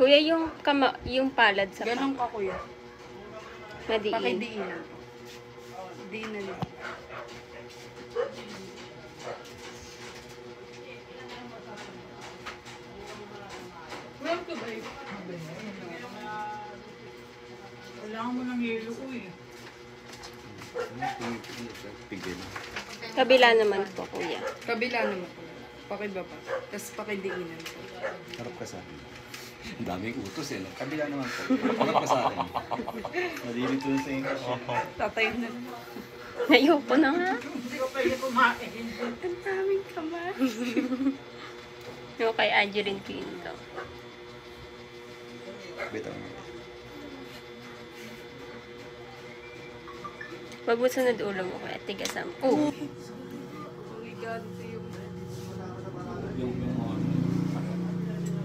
Kuya, yung palad sa Ganon ka, kuya. Madiin. Pakidiinan. Diinan mo. Kailangan mo ng yelo ko eh. Kabila naman po, kuya. Kabila naman po. Pakibaba. Tapos pakidiinan po. Harap ka sa akin. Ang daming utos eh. Kabila naman po. Harap ka sa akin. Malilito na sa inyo. Tatayin na naman. Ayoko na nga. Hindi ko pwede kumain. Ang daming kamay. Yung kay Angeline Quinto. Bitaw mo. Wag mo sunod ulo mo, kuya. Tigasam. Oh! Oh my God, ito yung... Yung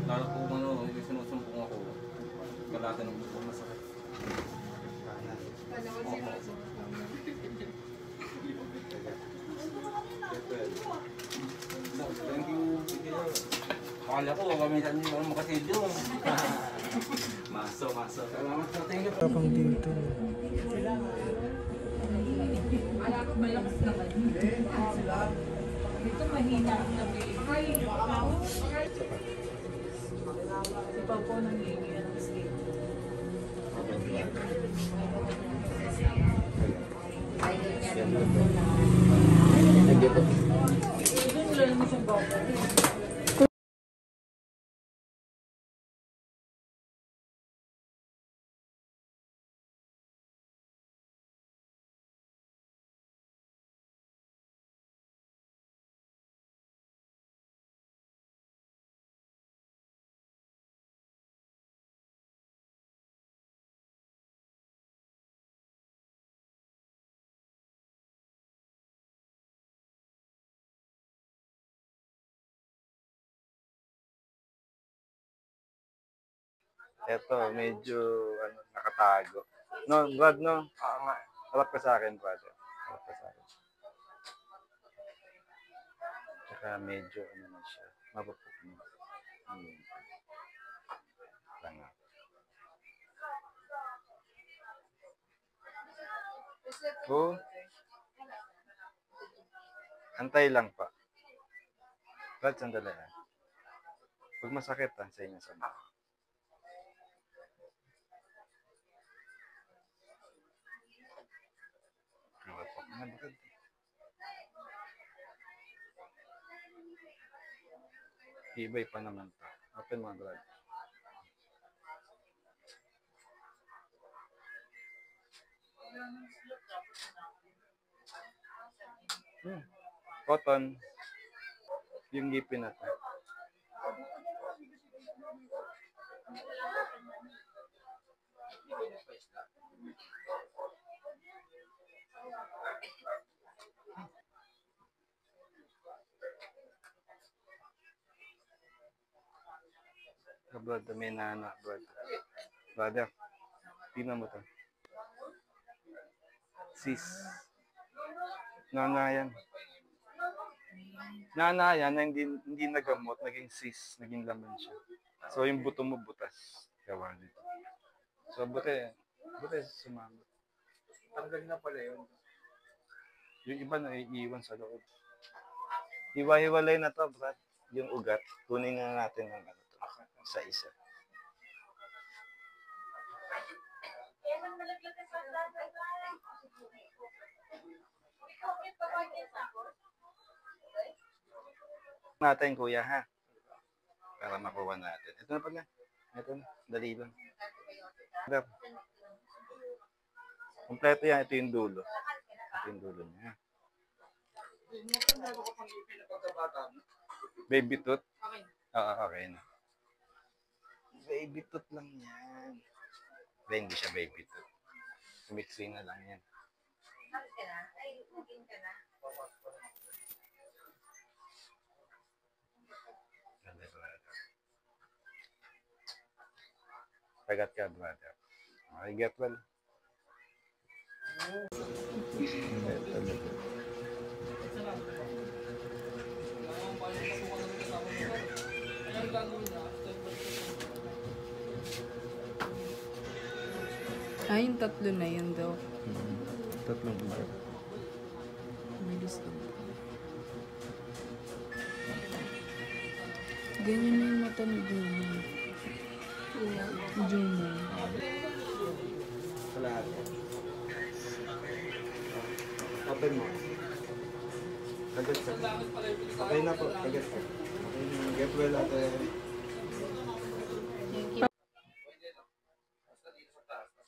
lalo po ano, yung sinusumpong ako, kalata ng buko masakit. Thank you. Akala ko, kami saan nyo lang makasidyo. Maso. Salamat sa tingin. Kapang dito. Malakas naman. Ito mahina na may... Ipaw po nang hingin ang sleep. Wala naman siyang bawal. Eto, medyo nakatago. No, Brad, no? Harap ka sa akin, brother. Harap ka sa akin. Tsaka medyo, na siya. Mapapok mo. Lang. Oh. Antay lang pa. Brad, sandali. Pag masakit, sa inyo sa mga. Ibay pa naman to. Open mga brad. Cotton. Yung ngipin na to. Brad, may nana, brad. Brother, tingnan mo to. Sis. Nana yan. Nana yan na hindi nagamot, naging sis, naging laman siya. So yung buto mo butas. Gawa nito. So buti sumama. Tanggal na pala yun. Yung iba na iiwan sa loob. Hiwa-hiwalay na to, brad. Yung ugat. Kunin na natin ng sa isa. Natin, kuya, ha? Para makuha natin. Ito na pala. Ito na. Dali lang. Kompleto yan. Ito yung dulo. Ito yung dulo niya. Baby tooth? Oo, okay na. Baby tooth lang yan. Hindi siya baby tooth. Mixing na lang yan. Pagat ka, brother. Okay, get well. Yung tatlo na yun daw. Tatlong ugat. Bilis lang. Ganyan na yung mata ni Jumon. Jumon. Sa lahat. Open mo. Kagat ka. Okay na po. Kagat ka. Okay na. Get well ate.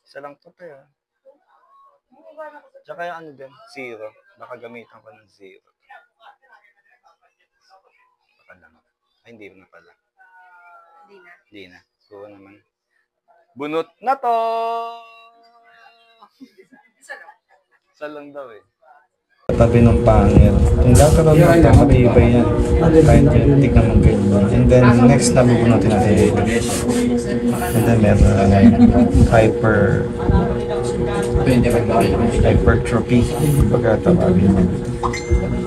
Isa lang to tayo. Tsaka yung ano din, zero. Baka gamitan ko ng zero. Baka lang. Ay, hindi na pala. Hindi na. So naman. Bunot na to! Isa lang daw eh. Tabi ng pangil. Kung nagkaroon ng matibay yan, kahit yan, tignan mong ganyan. And then, next na bubunutin natin. And then, meron hypertrophy. Pagkatawagin mo.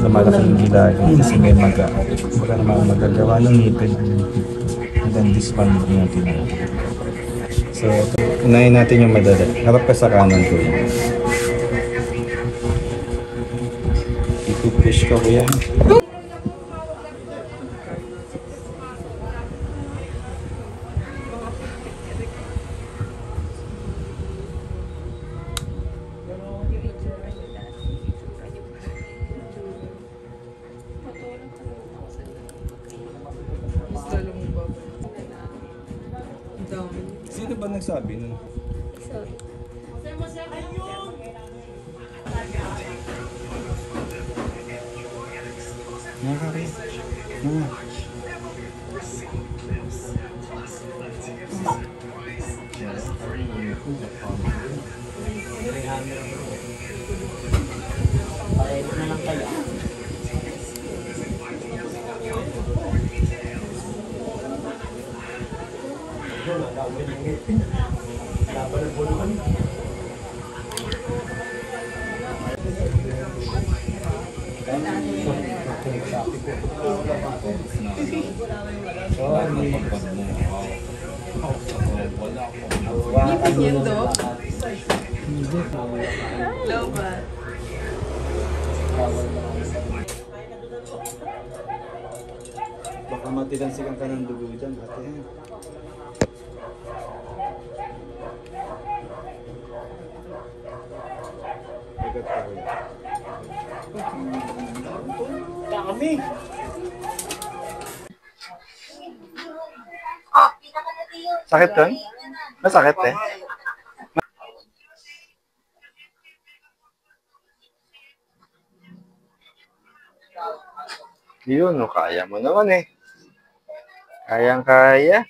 Lumalaki yung gilagin kasi may wala namang magagawa ng ngipin. And then, this one natin. So, unahin natin yung madali. Harap ka sa kanan ko. Push ka kuya. Mas lalo mong babay. Ang dami. Sino ba nagsabi nun? Sorry. Nakakari. Ngipin yun, Dok. Lobat. Baka matilansikan ka ng dugo dyan, ate. Agad ka kuya. Dami! Sakit kan? Masakit eh. Yun, no, kaya mo naman eh. Kayang-kaya.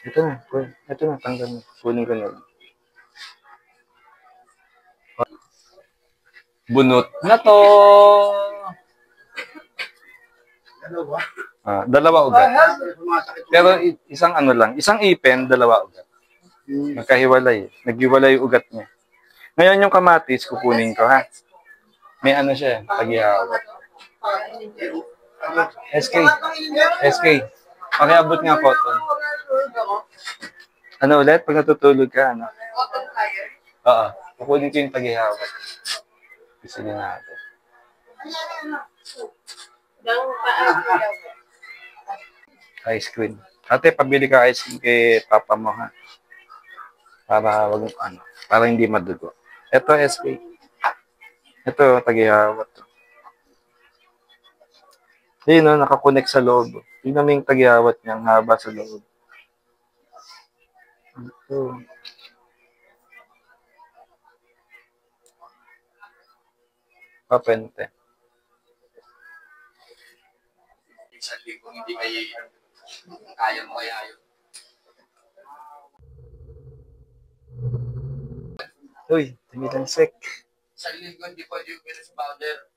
Ito na, ito na, tanggal na. Kunin ko na lang. Bunot na to! Dalawa ugat. Pero isang ano lang, isang ipin, dalawa ugat. Magkahiwalay. Naghiwalay yung ugat niya. Ngayon yung kamatis, kukunin ko ha. May ano siya, paghihawak. SK. Pakiabot nga cotton. Ano ulit? Pag natutulog ka, ano? Oo. Kukunin ko yung paghihawak. Gusto niya natin. Ice cream. Ate, pabili ka ice cream kay papa mo ha. Para wag ano, para hindi madugo. Ito SK. Ito tagihawat to. Ayun no, nakakonect sa loob. Tingnan mo yung tagihawat niya, ang haba sa loob. Ito. Papente. Isang linggo hindi kayo kaya mo kaya yun. Uy, tumilansik. Isang linggo hindi pwede yung finish powder.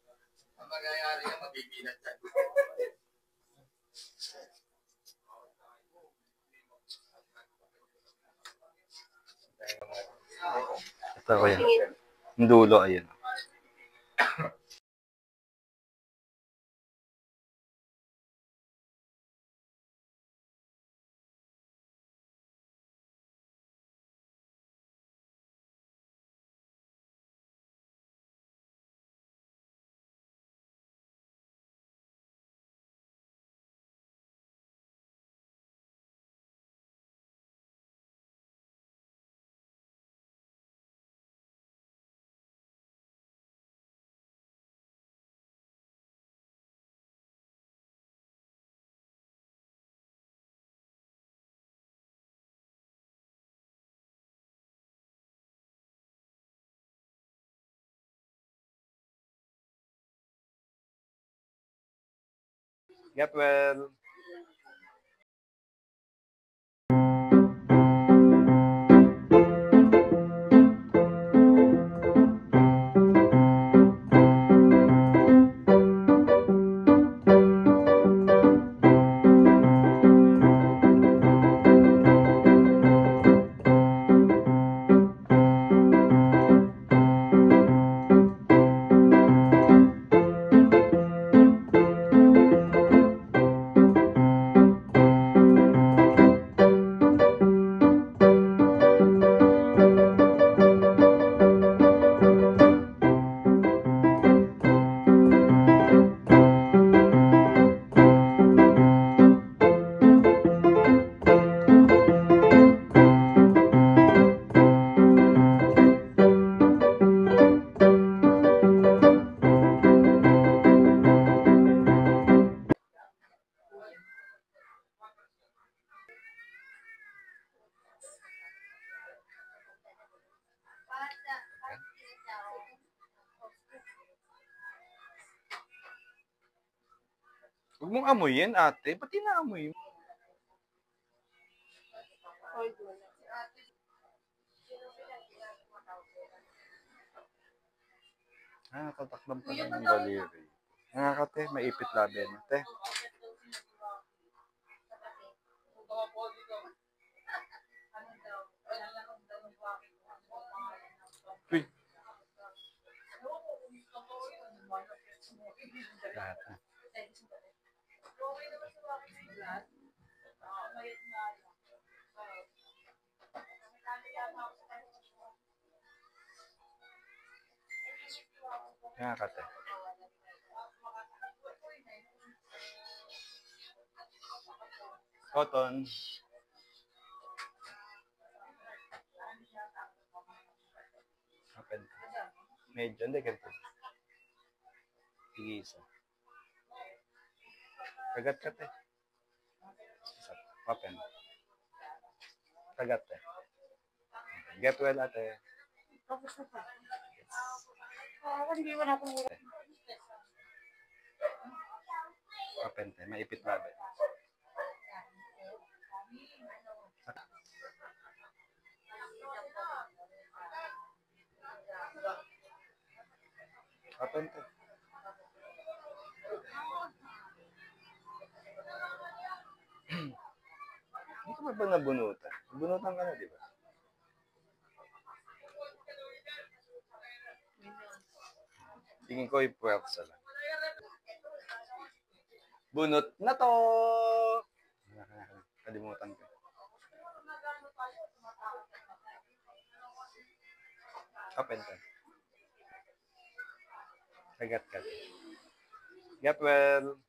Ang mangyayari na magbibilat ka. Ito ko yan. Yung dulo, ayun. Get well. Huwag mong amuyin, ate. Ba't inaamoy mo? Tatakdam pa ng daliri. Kate, maipit labi mo, te. Uy. Lahat na. Kate. Cotton. Open. Medyo, hindi ganito. Tigisa. Kagat ka, te. Open. Kagat, te. Get well, ate. Open, te. Maipit labi. Open, te. Hindi ka ba nabunutan? Nabunutan ka na, di ba? Tingin ko yung puwersa lang. Bunot na to! Kalimutan ko. Open ka. Kagat ka. Get well.